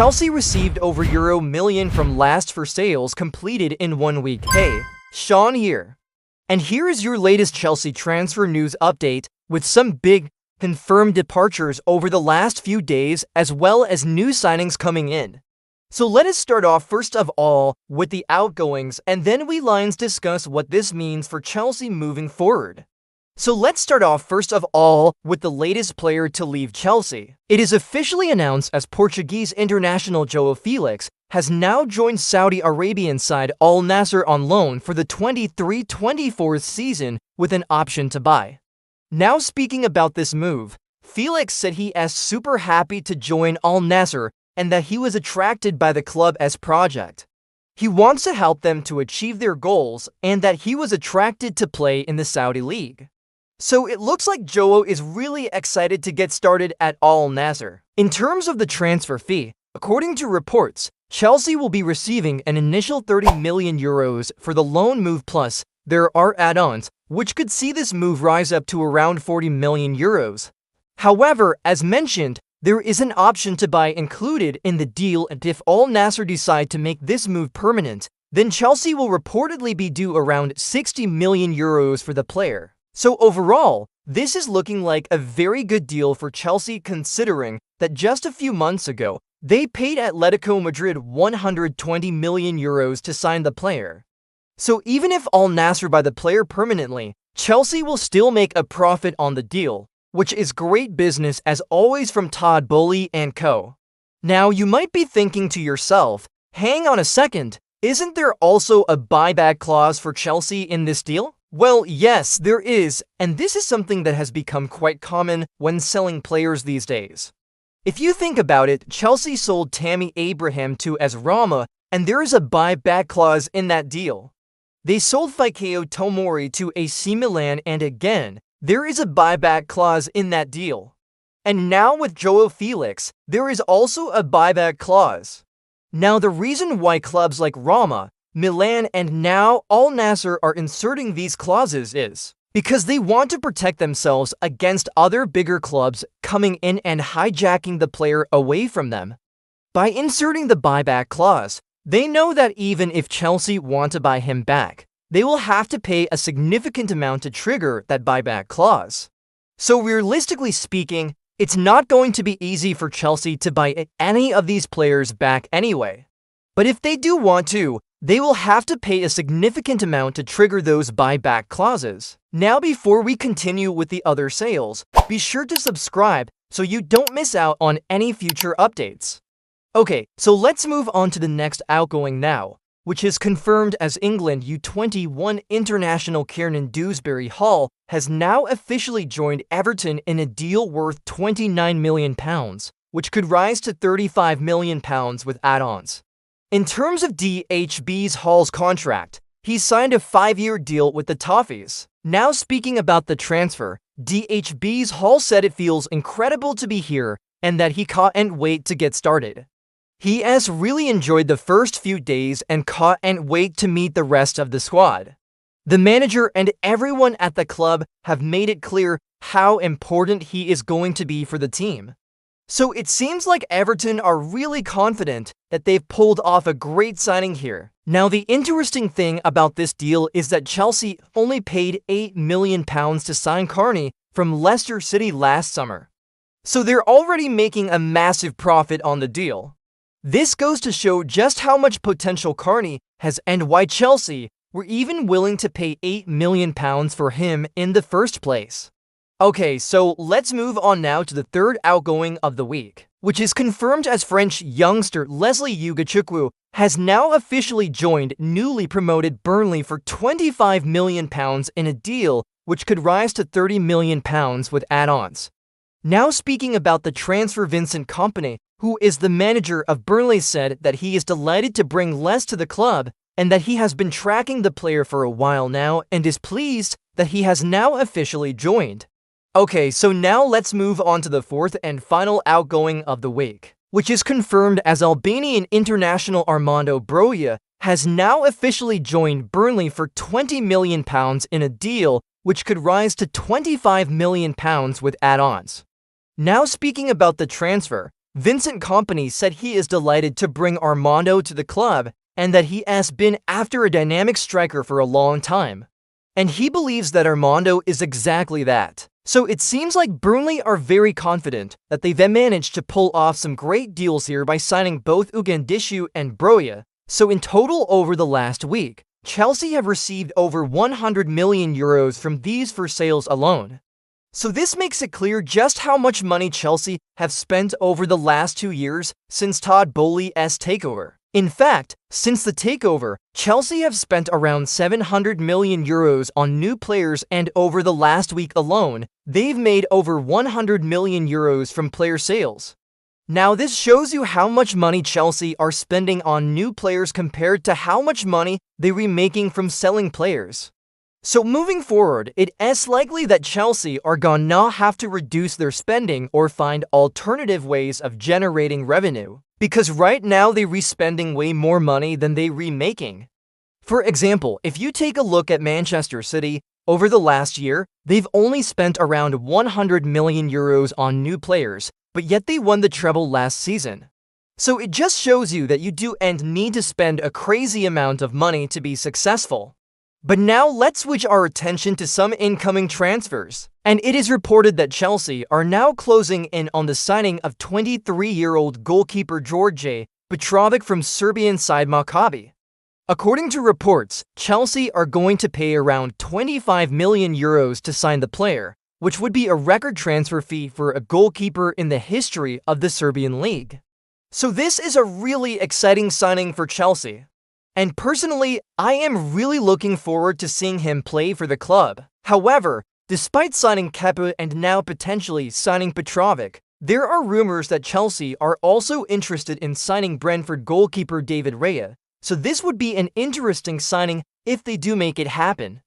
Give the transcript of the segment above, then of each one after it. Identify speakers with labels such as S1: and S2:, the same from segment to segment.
S1: Chelsea received over €1 million from last for sales completed in 1 week. Hey, Sean here. And here is your latest Chelsea transfer news update with some big confirmed departures over the last few days as well as new signings coming in. So let us start off first of all with the outgoings, and then we lines discuss what this means for Chelsea moving forward. So let's start off first of all with the latest player to leave Chelsea. It is officially announced as Portuguese international João Félix has now joined Saudi Arabian side Al Nassr on loan for the 23-24 season with an option to buy. Now speaking about this move, Félix said he is super happy to join Al Nassr and that he was attracted by the club as project. He wants to help them to achieve their goals and that he was attracted to play in the Saudi League. So it looks like João is really excited to get started at Al Nassr. In terms of the transfer fee, according to reports, Chelsea will be receiving an initial €30 million for the loan move, plus there are add-ons, which could see this move rise up to around €40 million. However, as mentioned, there is an option to buy included in the deal, and if Al Nassr decide to make this move permanent, then Chelsea will reportedly be due around €60 million for the player. So overall, this is looking like a very good deal for Chelsea, considering that just a few months ago, they paid Atletico Madrid €120 million to sign the player. So even if Al Nassr buy the player permanently, Chelsea will still make a profit on the deal, which is great business as always from Todd Boehly and co. Now you might be thinking to yourself, hang on a second, isn't there also a buyback clause for Chelsea in this deal? Well, yes, there is, and this is something that has become quite common when selling players these days. If you think about it, Chelsea sold Tammy Abraham to AS Roma, and there is a buyback clause in that deal. They sold Fikayo Tomori to AC Milan, and again, there is a buyback clause in that deal. And now with João Félix, there is also a buyback clause. Now the reason why clubs like Roma, Milan, and now Al Nassr are inserting these clauses is because they want to protect themselves against other bigger clubs coming in and hijacking the player away from them. By inserting the buyback clause, they know that even if Chelsea want to buy him back, they will have to pay a significant amount to trigger that buyback clause. So realistically speaking, it's not going to be easy for Chelsea to buy any of these players back anyway. But if they do want to, they will have to pay a significant amount to trigger those buyback clauses. Now before we continue with the other sales, be sure to subscribe so you don't miss out on any future updates. Okay, so let's move on to the next outgoing now, which is confirmed as England U21 international Kiernan Dewsbury-Hall has now officially joined Everton in a deal worth £29 million, which could rise to £35 million with add-ons. In terms of 𝐑𝐄𝐕𝐄𝐻's contract, he signed a 5-year deal with the Toffees. Now speaking about the transfer, 𝐑𝐄𝐕𝐄𝐻 said it feels incredible to be here and that he can't wait to get started. He has really enjoyed the first few days and can't wait to meet the rest of the squad. The manager and everyone at the club have made it clear how important he is going to be for the team. So it seems like Everton are really confident that they've pulled off a great signing here. Now the interesting thing about this deal is that Chelsea only paid £8 million to sign Carney from Leicester City last summer. So they're already making a massive profit on the deal. This goes to show just how much potential Carney has and why Chelsea were even willing to pay £8 million for him in the first place. Okay, so let's move on now to the third outgoing of the week, which is confirmed as French youngster Lesley Ugochukwu has now officially joined newly promoted Burnley for £25 million in a deal which could rise to £30 million with add-ons. Now speaking about the transfer, Vincent Kompany, who is the manager of Burnley, said that he is delighted to bring Les to the club and that he has been tracking the player for a while now and is pleased that he has now officially joined. Okay, so now let's move on to the fourth and final outgoing of the week, which is confirmed as Albanian international Armando Broja has now officially joined Burnley for £20 million in a deal which could rise to £25 million with add-ons. Now speaking about the transfer, Vincent Kompany said he is delighted to bring Armando to the club and that he has been after a dynamic striker for a long time. And he believes that Armando is exactly that. So it seems like Burnley are very confident that they've managed to pull off some great deals here by signing both Ugochukwu and Broja. So in total over the last week, Chelsea have received over 100 million euros from these for sales alone. So this makes it clear just how much money Chelsea have spent over the last 2 years since Todd Boehly's takeover. In fact, since the takeover, Chelsea have spent around 700 million euros on new players, and over the last week alone, they've made over 100 million euros from player sales. Now this shows you how much money Chelsea are spending on new players compared to how much money they were making from selling players. So moving forward, it is likely that Chelsea are gonna have to reduce their spending or find alternative ways of generating revenue, because right now they re-spending way more money than they remaking. For example, if you take a look at Manchester City, over the last year, they've only spent around 100 million euros on new players, but yet they won the treble last season. So it just shows you that you do and need to spend a crazy amount of money to be successful. But now let's switch our attention to some incoming transfers. And it is reported that Chelsea are now closing in on the signing of 23-year-old goalkeeper George Petrovic from Serbian side Maccabi. According to reports, Chelsea are going to pay around 25 million euros to sign the player, which would be a record transfer fee for a goalkeeper in the history of the Serbian league. So this is a really exciting signing for Chelsea. And personally, I am really looking forward to seeing him play for the club. However, despite signing Kepa and now potentially signing Petrovic, there are rumors that Chelsea are also interested in signing Brentford goalkeeper David Raya, so this would be an interesting signing if they do make it happen.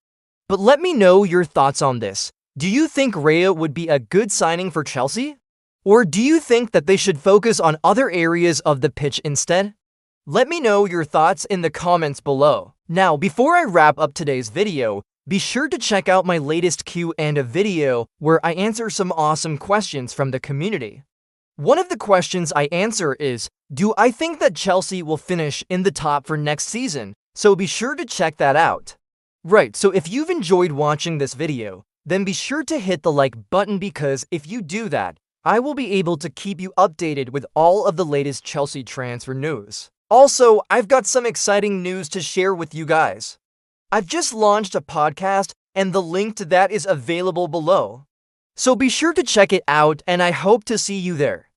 S1: But let me know your thoughts on this. Do you think Raya would be a good signing for Chelsea? Or do you think that they should focus on other areas of the pitch instead? Let me know your thoughts in the comments below. Now, before I wrap up today's video, be sure to check out my latest Q&A video where I answer some awesome questions from the community. One of the questions I answer is, do I think that Chelsea will finish in the top for next season? So be sure to check that out. Right, so if you've enjoyed watching this video, then be sure to hit the like button, because if you do that, I will be able to keep you updated with all of the latest Chelsea transfer news. Also, I've got some exciting news to share with you guys. I've just launched a podcast, and the link to that is available below. So be sure to check it out, and I hope to see you there.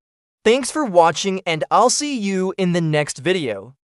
S1: Thanks for watching, and I'll see you in the next video.